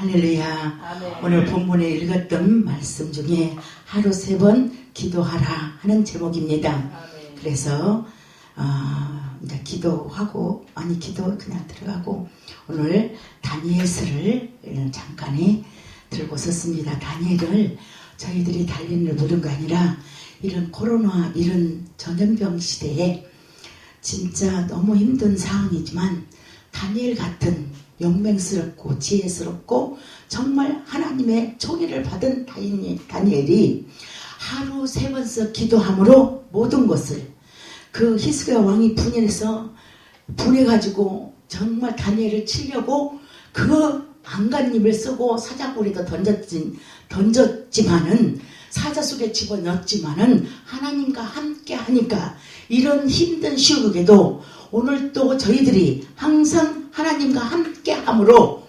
할렐루야. 아멘. 오늘 본문에 읽었던 말씀 중에 하루 3번 기도하라 하는 제목입니다. 아멘. 그래서 이제 기도하고 기도 그냥 들어가고 오늘 다니엘서를 잠깐 들고 섰습니다. 다니엘을 저희들이 달린을 모든 거 아니라 이런 코로나 이런 전염병 시대에 진짜 너무 힘든 상황이지만 다니엘 같은 용맹스럽고 지혜스럽고 정말 하나님의 총애를 받은 다니엘이 하루 3번씩 기도함으로 모든 것을 그 히스기야 왕이 분해가지고 정말 다니엘을 치려고 그 안간힘을 쓰고 사자고리도 던졌지만은 사자 속에 집어넣었지만은 하나님과 함께 하니까 이런 힘든 시국에도 오늘 또 저희들이 항상 하나님과 함께 함으로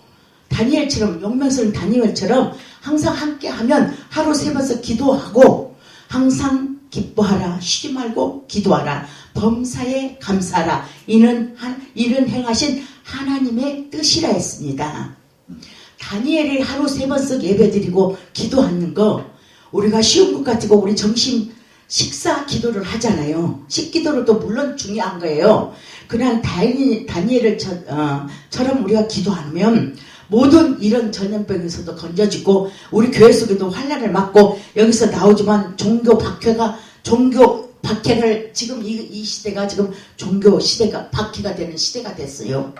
다니엘처럼 용맹스러운 다니엘처럼 항상 함께 하면 하루 3번씩 기도하고 항상 기뻐하라 쉬지 말고 기도하라 범사에 감사하라 이는 행하신 하나님의 뜻이라 했습니다. 다니엘이 하루 3번씩 예배드리고 기도하는 거 우리가 쉬운 것 같고 우리 점심 식사 기도를 하잖아요. 식기도를 또 물론 중요한 거예요. 그냥 다니엘처럼 우리가 기도하면 모든 이런 전염병에서도 건져지고 우리 교회 속에도 환난을 맞고 여기서 나오지만 종교 박해를 지금 이 시대가 지금 종교 시대가 박해가 되는 시대가 됐어요.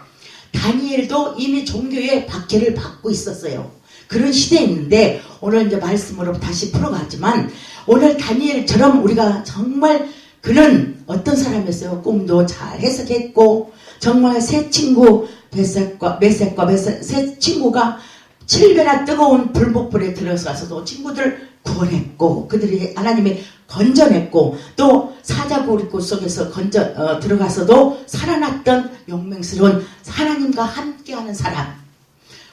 다니엘도 이미 종교의 박해를 받고 있었어요. 그런 시대에 있는데 오늘 이제 말씀으로 다시 풀어가지만 오늘 다니엘처럼 우리가 정말 그는 어떤 사람이었어요. 꿈도 잘 해석했고 정말 세 친구가 7배나 뜨거운 불목불에 들어가서도 친구들 구원했고 그들이 하나님이 건져냈고 또 사자고리꽃 속에서 들어가서도 살아났던 용맹스러운 하나님과 함께하는 사람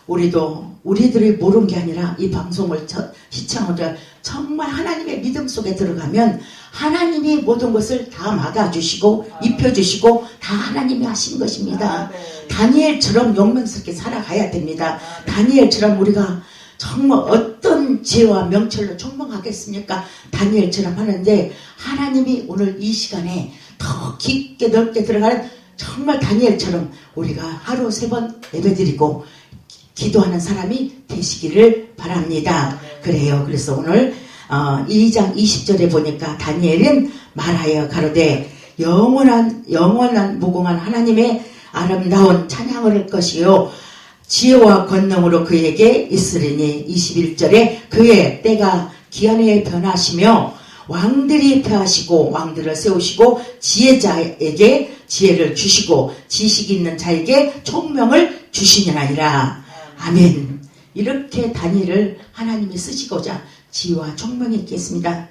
우리들이 모르는 게 아니라 이 방송을 시청하자 정말 하나님의 믿음 속에 들어가면 하나님이 모든 것을 다 막아주시고 입혀주시고 다 하나님이 하신 것입니다. 다니엘처럼 용맹스럽게 살아가야 됩니다. 다니엘처럼 우리가 정말 어떤 지혜와 명철로 총명하겠습니까? 다니엘처럼 하는데 하나님이 오늘 이 시간에 더 깊게 넓게 들어가는 정말 다니엘처럼 우리가 하루 3번 예배드리고 기도하는 사람이 되시기를 바랍니다. 그래요. 그래서 오늘 2장 20절에 보니까 다니엘은 말하여 가로되 영원한 무궁한 하나님의 아름다운 찬양을 할 것이요 지혜와 권능으로 그에게 있으리니 21절에 그의 때가 기한에 변하시며 왕들이 패하시고 왕들을 세우시고 지혜자에게 지혜를 주시고 지식 있는 자에게 총명을 주시니라. 아멘. 이렇게 다니엘을 하나님이 쓰시고자 지혜와 총명이 있겠습니다.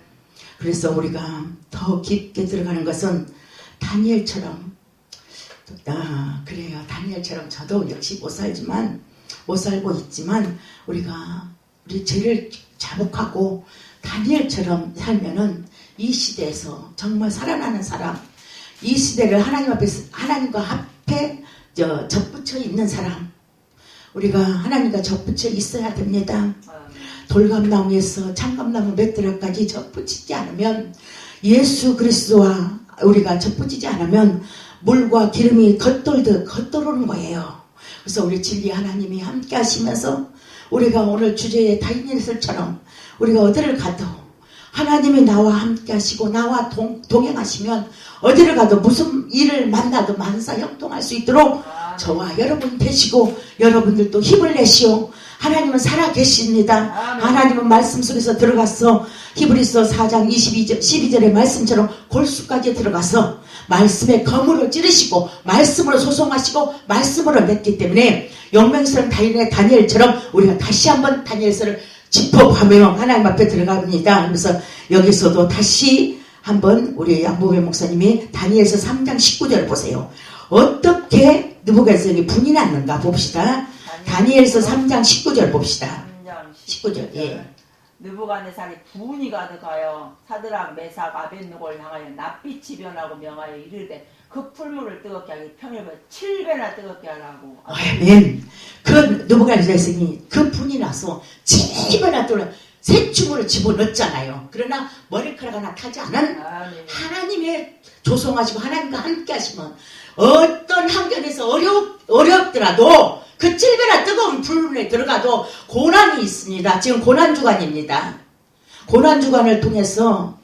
그래서 우리가 더 깊게 들어가는 것은 다니엘처럼 그래요. 다니엘처럼 저도 역시 못 살고 있지만 우리 죄를 자복하고 다니엘처럼 살면은 이 시대에서 정말 살아나는 사람, 이 시대를 하나님과 앞에 접붙여 있는 사람, 우리가 하나님과 접붙여 있어야 됩니다. 돌감나무에서 참감나무 맷드락까지 접붙이지 않으면 예수 그리스도와 우리가 접붙이지 않으면 물과 기름이 겉돌오는 거예요. 그래서 우리 진리 하나님이 함께 하시면서 우리가 오늘 주제의 다니엘처럼 우리가 어디를 가도 하나님이 나와 함께 하시고 나와 동행하시면 어디를 가도 무슨 일을 만나도 만사형통할 수 있도록 저와 여러분 되시고 여러분들도 힘을 내시오. 하나님은 살아계십니다. 하나님은 말씀 속에서 들어가서 히브리서 4장 12절의 말씀처럼 골수까지 들어가서 말씀의 검으로 찌르시고 말씀으로 소송하시고 말씀으로 맺기 때문에 용맹스러운 다니엘처럼 우리가 다시 한번 다니엘서를 짚어보며 하나님 앞에 들어갑니다. 그래서 여기서도 다시 한번 우리 양보배 목사님이 다니엘서 3장 19절을 보세요. 어떻게 느부갓네살이 분이 났는가 봅시다. 다니엘서 3장 19절 봅시다. 19절. 예. 느부갓네살이 분이 가득하여 사드락 메삭 아벳느고를 향하여 낯빛이 변하고 명하여 이르되 그 풀물을 뜨겁게 하기 평일보다 7배나 뜨겁게 하라고. 아멘. 그 느부갓네살이 그 분이 나서 집에나 또 새충으로 집어넣잖아요. 그러나 머리카락 하나 타지 않은 하나님의 조성하시고 하나님과 함께 하시면 어떤 환경에서 어렵더라도 그 찔거나 뜨거운 불에 들어가도 고난이 있습니다. 지금 고난주간입니다. 고난주간을 통해서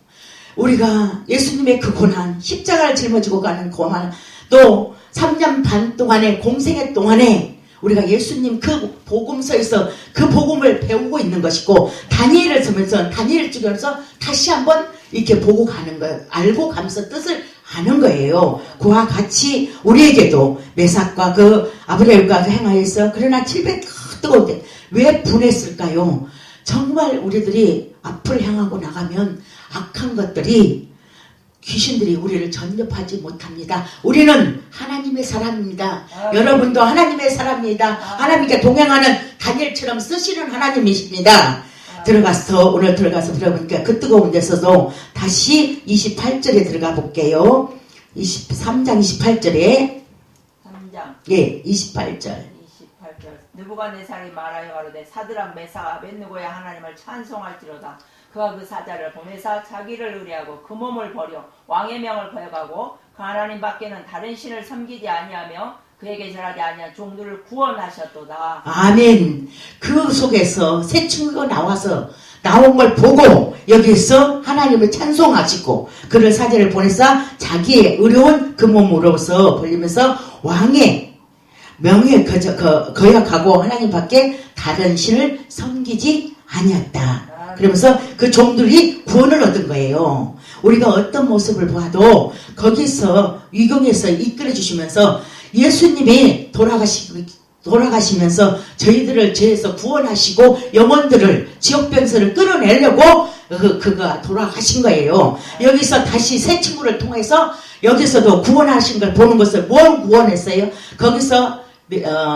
우리가 예수님의 그 고난, 십자가를 짊어지고 가는 고난, 또 3년 반 동안의 공생애 동안에 우리가 예수님 그 복음서에서 그 복음을 배우고 있는 것이고, 다니엘을 쓰면서 다니엘 쪽에서 다시 한번 이렇게 보고 가는 거예요. 알고 가면서 뜻을 아는 거예요. 그와 같이 우리에게도 메삭과 그 아브라함과 행하여서 그러나 700 뜨거울 때 왜 분했을까요? 정말 우리들이 앞을 향하고 나가면 악한 것들이, 귀신들이 우리를 전접하지 못합니다. 우리는 하나님의 사람입니다. 여러분도 하나님의 사람입니다. 하나님께 동행하는 다니엘처럼 쓰시는 하나님이십니다. 오늘 들어가서 들어보니까 그 뜨거운 데서도 다시 28절에 들어가 볼게요. 3장 28절에 3장 예, 28절. 느부갓네살이 말하여 가로되 사드락 메삭 아벳느고의 하나님을 찬송할지로다. 그가 그 사자를 보내사 자기를 의뢰하고 그 몸을 버려 왕의 명을 거역하고 그 하나님 밖에는 다른 신을 섬기지 아니하며 그에게 절하지 아니한 종들을 구원하셨도다. 아멘. 그 속에서 새 친구가 나온 걸 보고 여기서 하나님을 찬송하시고 그를 사제를 보내사 자기의 의로운 그 몸으로서 벌리면서 왕의 명예 거역하고 하나님 밖에 다른 신을 섬기지 아니었다. 그러면서 그 종들이 구원을 얻은 거예요. 우리가 어떤 모습을 봐도 거기서 위경에서 이끌어 주시면서 예수님이 돌아가시면서 저희들을 죄에서 구원하시고 영혼들을 지옥병서를 끌어내려고 그가 돌아가신 거예요. 여기서 다시 새 친구를 통해서 여기서도 구원하신 걸 보는 것을 뭘 구원했어요? 거기서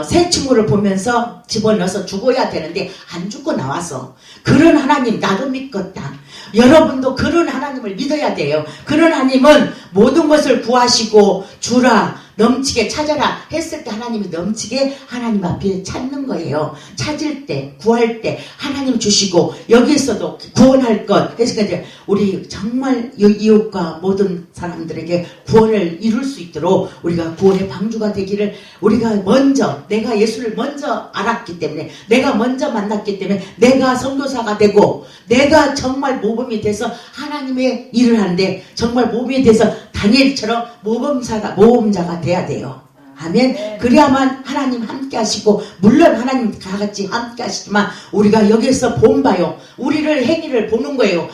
새 친구를 보면서 집어넣어서 죽어야 되는데 안 죽고 나와서 그런 하나님 나도 믿겠다. 여러분도 그런 하나님을 믿어야 돼요. 그런 하나님은 모든 것을 구하시고 주라 넘치게 찾아라 했을 때 하나님이 넘치게 하나님 앞에 찾는 거예요. 찾을 때 구할 때 하나님 주시고 여기에서도 구원할 것. 그래서 이제 우리 정말 이웃과 모든 사람들에게 구원을 이룰 수 있도록 우리가 구원의 방주가 되기를, 우리가 먼저 내가 예수를 먼저 알았기 때문에, 내가 먼저 만났기 때문에 내가 선교사가 되고 내가 정말 모범이 돼서 하나님의 일을 하는데 정말 모범이 돼서 다니엘처럼 모범자가 돼야 돼요. 아멘. 그래야만 하나님 함께 하시고, 물론 하나님 다 같이 함께 하시지만 우리가 여기서 본봐요. 우리를 행위를 보는 거예요.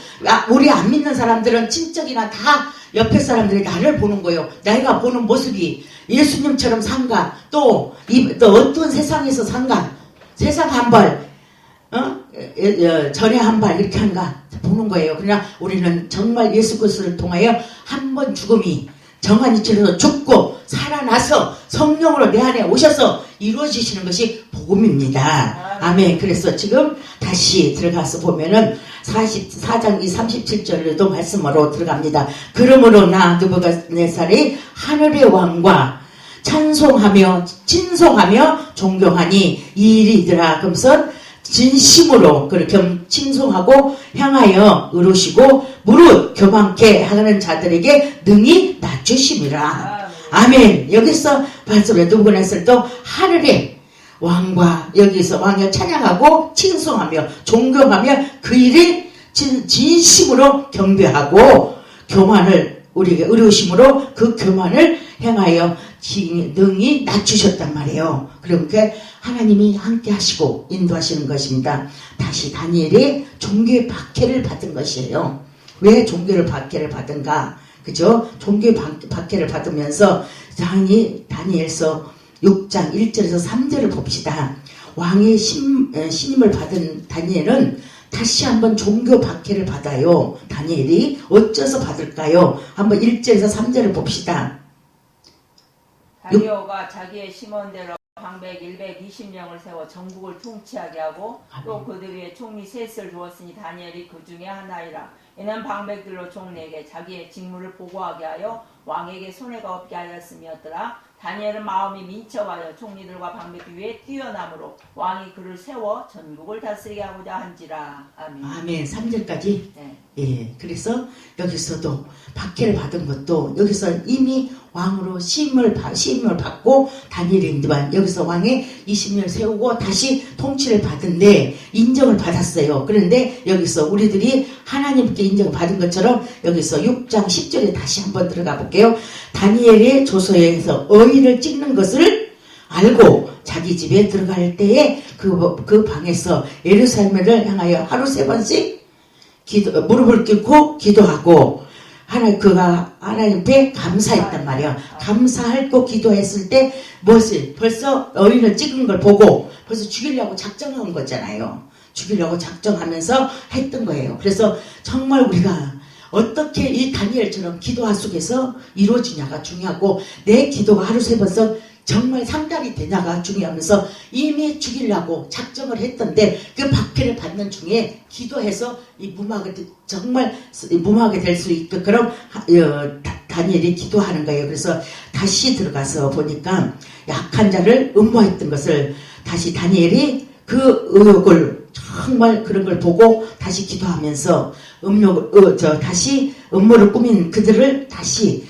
우리 안 믿는 사람들은 친척이나 다 옆에 사람들이 나를 보는 거예요. 내가 보는 모습이 예수님처럼 산가, 또 어떤 세상에서 산가, 세상 한 발, 전에 한 발 이렇게 한가 보는 거예요. 그러나 우리는 정말 예수 그리스도를 통하여 한 번 죽음이 정한 이치로 죽고 살아나서 성령으로 내 안에 오셔서 이루어지시는 것이 복음입니다. 아멘. 그래서 지금 다시 들어가서 보면은 44장 37절에도 말씀으로 들어갑니다. 그러므로 나 느부갓네살이 하늘의 왕과 찬송하며 친송하며 존경하니 이 일이더라. 그러면서 진심으로 그렇게 칭송하고 향하여 의로시고 무릇 교만케 하는 자들에게 능히 낮추심이라. 아멘. 여기서 말씀을 느부갓네살도 하늘의 왕과 여기서 왕을 찬양하고 칭송하며 존경하며 그 일을 진심으로 경배하고 교만을 우리에게 의로우심으로 그 교만을 행하여 능히 낮추셨단 말이에요. 그러니까 하나님이 함께 하시고 인도하시는 것입니다. 다시 다니엘이 종교의 박해를 받은 것이에요. 왜 종교의 박해를 받은가? 그죠? 종교의 박해를 받으면서 다니엘서 6장 1절에서 3절을 봅시다. 왕의 신임을 받은 다니엘은 다시 한번 종교 박해를 받아요. 다니엘이 어째서 받을까요? 한번 1절에서 3절을 봅시다. 다리오가 자기의 심원대로 방백 120명을 세워 전국을 통치하게 하고 또 그들 위에 총리 셋을 두었으니 다니엘이 그 중에 하나이라. 이는 방백들로 총리에게 자기의 직무를 보고하게 하여 왕에게 손해가 없게 하였음이었더라. 다니엘은 마음이 민첩하여 총리들과 방백들 위에 뛰어남으로 왕이 그를 세워 전국을 다스리게 하고자 한지라. 아멘. 아멘. 3절까지. 네. 예. 그래서 여기서도 박해를 받은 것도 여기서 이미 왕으로 시임을 받고 다니엘이지만 여기서 왕의 20년 세우고 다시 통치를 받은데 인정을 받았어요. 그런데 여기서 우리들이 하나님께 인정을 받은 것처럼 여기서 6장 10절에 다시 한번 들어가 볼게요. 다니엘의 조서에서 어인을 찍는 것을 알고 자기 집에 들어갈 때에 그 방에서 예루살렘을 향하여 하루 3번씩 무릎을 꿇고 기도하고 그가 하나님께 감사했단 말이야. 감사하고 기도했을 때 벌써 어인을 찍은 걸 보고 벌써 죽이려고 작정한 거잖아요. 죽이려고 작정하면서 했던 거예요. 그래서 정말 우리가 어떻게 이 다니엘처럼 기도할 속에서 이루어지냐가 중요하고 내 기도가 하루 3번씩 정말 상달이 되냐가 중요하면서 이미 죽이려고 작정을 했던데 그 박해를 받는 중에 기도해서 이 정말 무마하게 될 수 있게 그럼 다니엘이 기도하는 거예요. 그래서 다시 들어가서 보니까 약한 자를 음모했던 것을 다시 다니엘이 그 의혹을 정말 그런 걸 보고 다시 기도하면서 다시 음모를 꾸민 그들을 다시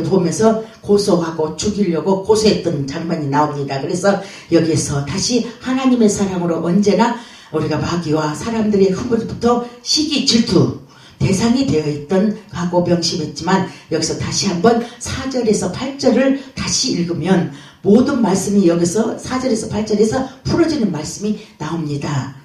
보면서 고소하고 죽이려고 고소했던 장면이 나옵니다. 그래서 여기에서 다시 하나님의 사랑으로 언제나 우리가 마귀와 사람들의 흠으로부터 시기 질투 대상이 되어 있던 과거 병심했지만 여기서 다시 한번 4절에서 8절을 다시 읽으면 모든 말씀이 여기서 4절에서 8절에서 풀어지는 말씀이 나옵니다.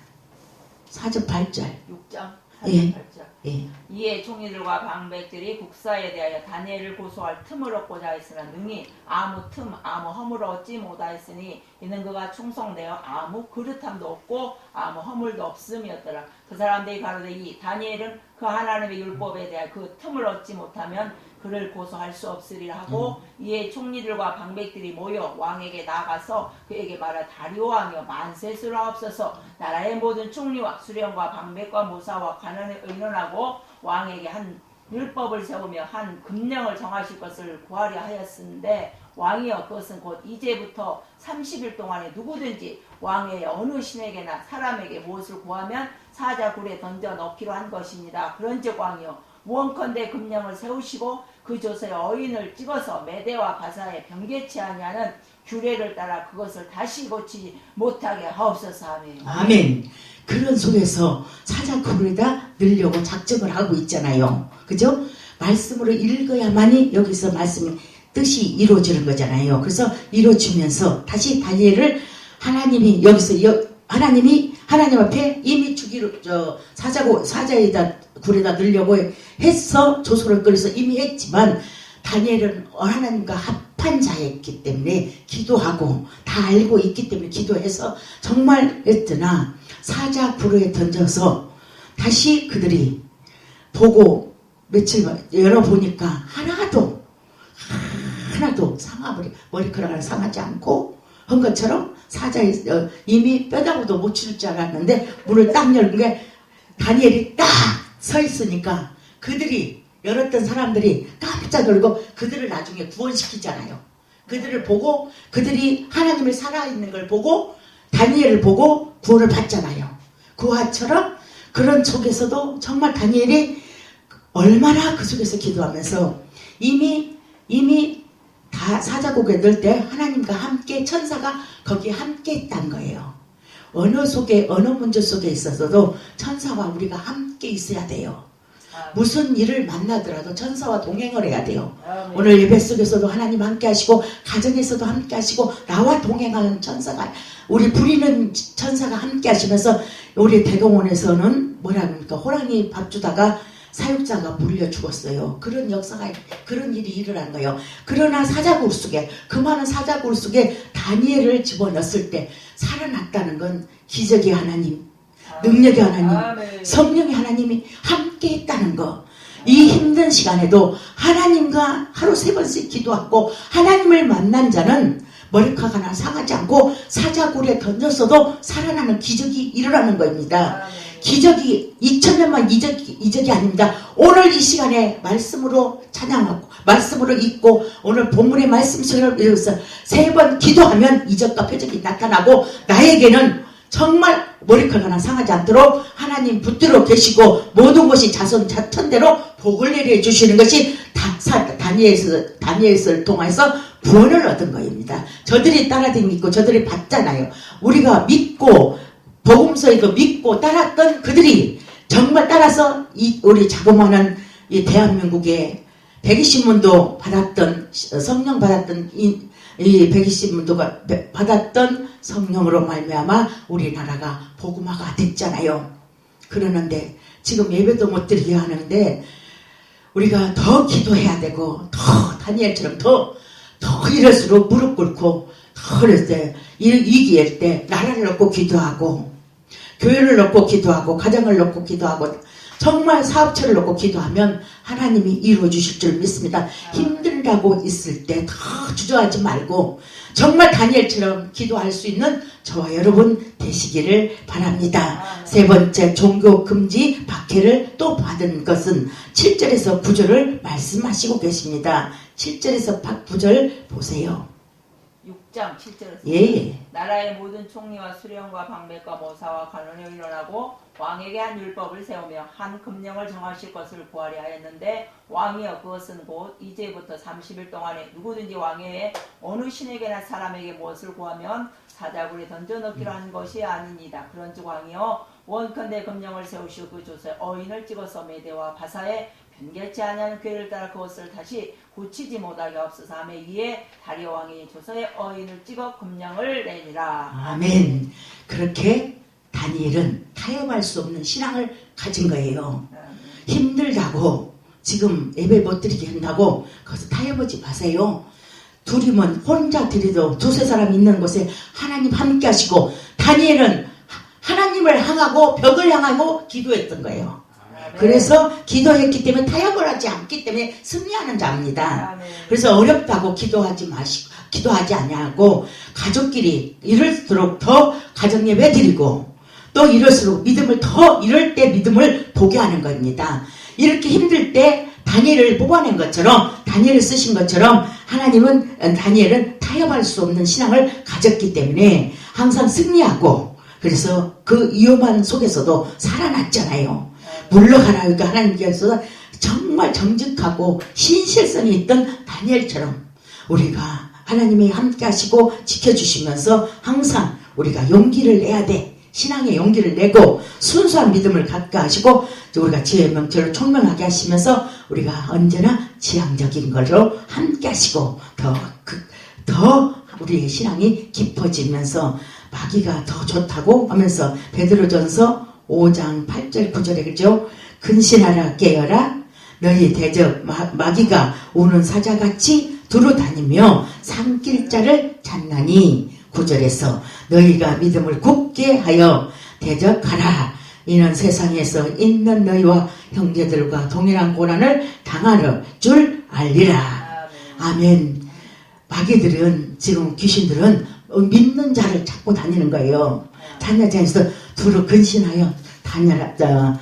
4절 8절 6장 4절 예. 8절 예. 이에 총리들과 방백들이 국사에 대하여 다니엘을 고소할 틈을 얻고자 했으나 능히 아무 허물을 얻지 못하였으니 이는 그가 충성되어 아무 그릇함도 없고 아무 허물도 없음이었더라. 그 사람들이 가로되 이 다니엘은 그 하나님의 율법에 대하여 그 틈을 얻지 못하면 그를 고소할 수 없으리라 하고 이에 총리들과 방백들이 모여 왕에게 나가서 그에게 말하 다리오 왕이여 만세스러옵소서 나라의 모든 총리와 수령과 방백과 모사와 관원을 의논하고 왕에게 한 율법을 세우며 한 금령을 정하실 것을 구하려 하였는데 왕이여 그것은 곧 이제부터 30일 동안에 누구든지 왕의 어느 신에게나 사람에게 무엇을 구하면 사자굴에 던져 넣기로 한 것입니다. 그런즉 왕이여 무언컨대 금령을 세우시고 그 조서에 어인을 찍어서 메대와 바사에 병개치 아니하는 규례를 따라 그것을 다시 고치지 못하게 하옵소서. 아멘. 아멘. 그런 속에서 사자굴에다 넣으려고 작정을 하고 있잖아요. 그죠? 말씀으로 읽어야만이 여기서 말씀이 뜻이 이루어지는 거잖아요. 그래서 이루어지면서 다시 다니엘을 하나님이 하나님 앞에 이미 사자에다 굴에다 넣으려고 해서 조소를 끌어서 이미 했지만 다니엘은 하나님과 합한 자였기 때문에 기도하고 다 알고 있기 때문에 기도해서 정말 했으나 사자 굴에 던져서 다시 그들이 보고 며칠 열어보니까 하나도 머리카락 하나 상하지 않고 한 것처럼 사자에 이미 뼈다구도 못 칠 줄 알았는데 문을 딱 열은 게 다니엘이 딱 서 있으니까 그들이 열었던 사람들이 깜짝 놀고 그들을 나중에 구원시키잖아요. 그들을 보고 그들이 하나님을 살아있는 걸 보고 다니엘을 보고 구원을 받잖아요. 그와처럼 그런 속에서도 정말 다니엘이 얼마나 그 속에서 기도하면서 이미 다 사자국에 넣을 때 하나님과 함께 천사가 거기에 함께 있다는 거예요. 어느 문제 속에 있어서도 천사와 우리가 함께 있어야 돼요. 무슨 일을 만나더라도 천사와 동행을 해야 돼요. 오늘 예배 속에서도 하나님 함께 하시고 가정에서도 함께 하시고 나와 동행하는 천사가 우리 부리는 천사가 함께 하시면서 우리 대공원에서는 호랑이 밥 주다가 사육자가 물려 죽었어요. 그런 역사가 그런 일이 일어난 거예요. 그러나 사자굴 속에 그 많은 사자굴 속에 다니엘을 집어넣었을 때 살아났다는 건 기적의 하나님, 능력의 하나님, 성령의 하나님이 함께 했다는 거. 이 힘든 시간에도 하나님과 하루 3번씩 기도하고 하나님을 만난 자는 머리카락 하나 상하지 않고 사자굴에 던졌어도 살아나는 기적이 일어나는 겁니다. 기적이 2000년만 이적이 아닙니다. 오늘 이 시간에 말씀으로 찬양하고 말씀으로 읽고 오늘 본문의 말씀처럼 읽어서 3번 기도하면 이적과 표적이 나타나고 나에게는 정말 머리카락 하나 상하지 않도록 하나님 붙들어 계시고 모든 것이 자손 자천대로 복을 내려 주시는 것이 다니엘서를 통해서 구원을 얻은 거입니다. 저들이 따라다니고 저들이 봤잖아요. 우리가 믿고 복음서에 믿고 따랐던 그들이 정말 따라서 우리 자그마한 이 대한민국에 120문도 받았던 성령 받았던 이 120문도가 받았던 성령으로 말미암아 우리나라가 복음화가 됐잖아요. 그러는데 지금 예배도 못 드리게 하는데 우리가 더 기도해야 되고 더 다니엘처럼 더 이럴수록 무릎 꿇고 더 이럴 때 위기일 때 나라를 놓고 기도하고 교회를 놓고 기도하고 가정을 놓고 기도하고 정말 사업처를 놓고 기도하면 하나님이 이루어 주실 줄 믿습니다. 힘들다고 있을 때 더 주저하지 말고 정말 다니엘처럼 기도할 수 있는 저와 여러분 되시기를 바랍니다. 3번째 종교 금지 박해를 또 받은 것은 7절에서 9절을 말씀하시고 계십니다. 7절에서 9절 보세요. 6장 7절에서 예. 나라의 모든 총리와 수령과 방백과 모사와 관원이 일어나고 왕에게 한 율법을 세우며 한 금령을 정하실 것을 구하려 하였는데 왕이여 그것은 곧 이제부터 30일 동안에 누구든지 왕외에 어느 신에게나 사람에게 무엇을 구하면 사자굴에 던져넣기로 한 것이 아니니이다. 그런즉 왕이여 원컨대 금령을 세우시고 그 조서에 어인을 찍어서 메대와 바사에 변결치 아니하는 괴를 따라 그것을 다시 고치지 못하게 없어서 하며 이에 다리오 왕이 조서에 어인을 찍어 금령을 내니라. 아멘. 그렇게 다니엘은 타협할 수 없는 신앙을 가진 거예요. 힘들다고 지금 예배 못 드리게 한다고 거기서 타협하지 마세요. 둘이면 혼자 드리도 두세 사람 있는 곳에 하나님 함께 하시고 다니엘은 하나님을 향하고 벽을 향하고 기도했던 거예요. 그래서 기도했기 때문에 타협을 하지 않기 때문에 승리하는 자입니다. 그래서 어렵다고 기도하지 아니하고 가족끼리 이럴수록 더 가정 예배 드리고 또 이럴수록 이럴 때 믿음을 보게 하는 겁니다. 이렇게 힘들 때 다니엘을 뽑아낸 것처럼 다니엘을 쓰신 것처럼 다니엘은 타협할 수 없는 신앙을 가졌기 때문에 항상 승리하고 그래서 그 위험한 속에서도 살아났잖아요. 물러가라. 그러니까 하나님께서 정말 정직하고 신실성이 있던 다니엘처럼 우리가 하나님이 함께 하시고 지켜주시면서 항상 우리가 용기를 내야 돼. 신앙의 용기를 내고 순수한 믿음을 갖게 하시고 우리가 지혜의 명철을 총명하게 하시면서 우리가 언제나 지향적인 걸로 함께 하시고 더 우리의 신앙이 깊어지면서 마귀가 더 좋다고 하면서 베드로전서 5장 8절 9절에 그죠? 근신하라 깨어라 너희 대적 마귀가 우는 사자같이 두루 다니며 산길자를 찾나니 9절에서 너희가 믿음을 굳게 하여 대적하라 이는 세상에서 있는 너희와 형제들과 동일한 고난을 당할 줄 알리라. 아멘. 마귀들은 지금 귀신들은 믿는 자를 찾고 다니는 거예요. 다니엘에서 두루 근신하여 다니라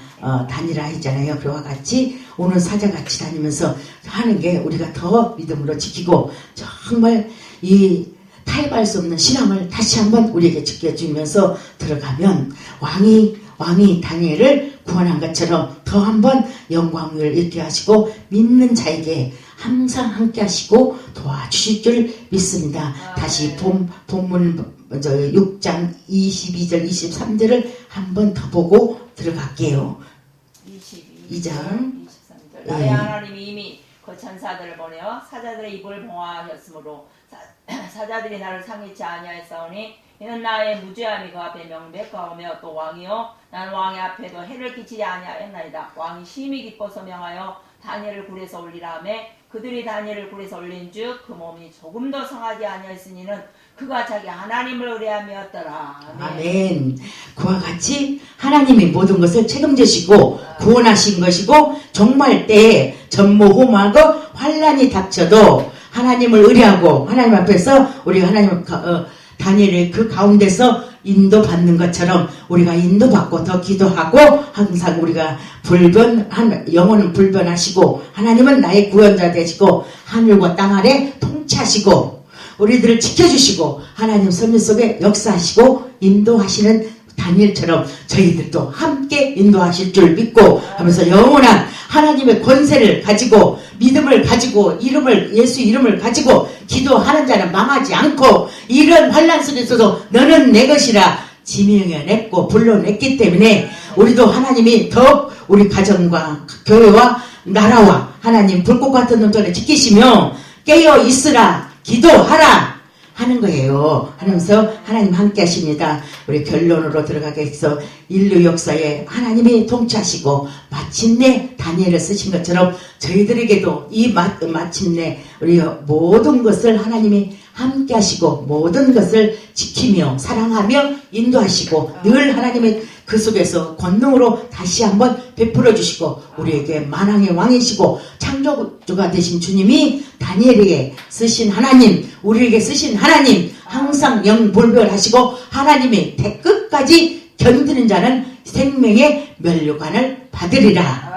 했잖아요. 그와 같이 오늘 사자같이 다니면서 하는 게 우리가 더 믿음으로 지키고 정말 이 타협할 수 없는 신앙을 다시 한번 우리에게 지켜주면서 들어가면 왕이 다니엘을 구원한 것처럼 더 한번 영광을 잃게 하시고 믿는 자에게 항상 함께 하시고 도와주실 줄 믿습니다. 다시 본문 6장 22절 23절을 한번 더 보고 들어갈게요. 22장 23절 나의 하나님이 이미 그 천사들을 보내어 사자들의 입을 봉하였으므로 사자들이 나를 상해치 아니하였사오니 이는 나의 무죄함이 그 앞에 명백하오며 또 왕이요 난 왕의 앞에도 해를 끼치지 아니하였나이다. 왕이 심히 기뻐서 명하여 다니엘을 굴에서 올리라 하며 그들이 다니엘을 굴에서 올린즉 그 몸이 조금 더 상하지 아니하였으니는 그가 자기 하나님을 의뢰함이었더라. 아멘. 그와 같이 하나님이 모든 것을 책임지시고 구원하신 것이고 종말 때에 전무후무하고 환난이 닥쳐도 하나님을 의뢰하고 하나님 앞에서 우리가 하나님 다니엘이 그 가운데서 인도받는 것처럼 우리가 인도받고 더 기도하고 항상 우리가 영혼은 불변하시고 하나님은 나의 구원자 되시고 하늘과 땅 아래 통치하시고 우리들을 지켜주시고 하나님 섭리 속에 역사하시고 인도하시는 다니엘처럼 저희들도 함께 인도하실 줄 믿고 하면서 영원한 하나님의 권세를 가지고 믿음을 가지고 예수 이름을 가지고 기도하는 자는 망하지 않고 이런 환난 속에서도 너는 내 것이라 지명해냈고 불러냈기 때문에 우리도 하나님이 더욱 우리 가정과 교회와 나라와 하나님 불꽃 같은 눈전을 지키시며 깨어 있으라 기도하라 하는 거예요. 하면서 하나님 함께 하십니다. 우리 결론으로 들어가겠어. 인류 역사에 하나님이 통치하시고 마침내 다니엘을 쓰신 것처럼 저희들에게도 이 마침내 우리 모든 것을 하나님이 함께 하시고 모든 것을 지키며 사랑하며 인도하시고 늘 하나님의 그 속에서 권능으로 다시 한번 베풀어 주시고 우리에게 만왕의 왕이시고 창조주가 되신 주님이 다니엘에게 쓰신 하나님, 우리에게 쓰신 하나님, 항상 영불별하시고 하나님이 끝까지 견디는 자는 생명의 면류관을 받으리라.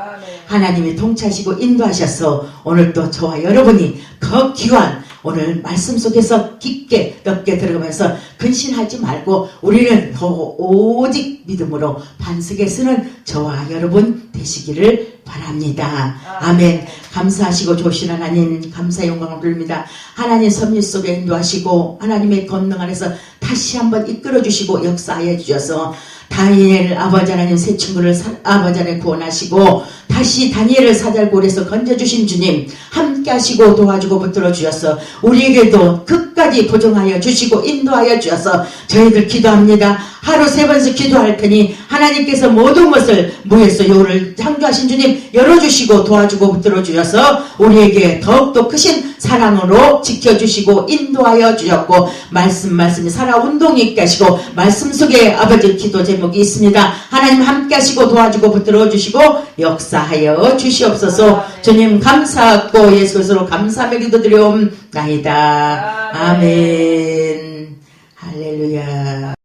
하나님이 통치하시고 인도하셔서 오늘 또 저와 여러분이 그 귀한 오늘 말씀 속에서 깊게 넓게 들어가면서 근신하지 말고 우리는 더 오직 믿음으로 반석에 쓰는 저와 여러분 되시기를 바랍니다. 아멘. 감사하시고 좋으신 하나님 감사 영광을 돌립니다. 하나님 섭리 속에 인도하시고 하나님의 권능 안에서 다시 한번 이끌어 주시고 역사하여 주셔서 다니엘 아버지 하나님 세 친구를 아버지 하나님 구원하시고 다시 다니엘을 사절골에서 건져주신 주님 함께 하시고 도와주고 붙들어 주셔서 우리에게도 끝까지 보정하여 주시고 인도하여 주셔서 저희들 기도합니다. 하루 3번씩 기도할 테니 하나님께서 모든 것을 무에서 요를 창조하신 주님 열어주시고 도와주고 붙들어 주셔서 우리에게 더욱더 크신 사랑으로 지켜주시고 인도하여 주셨고 말씀이 살아 운동이 있게 하시고 말씀 속에 아버지 기도 제목이 있습니다. 하나님 함께 하시고 도와주고 붙들어 주시고 역사하여 주시옵소서. 주님 감사하고 예수 그리스도로 감사하며 기도드리옵나이다. 아멘. 할렐루야.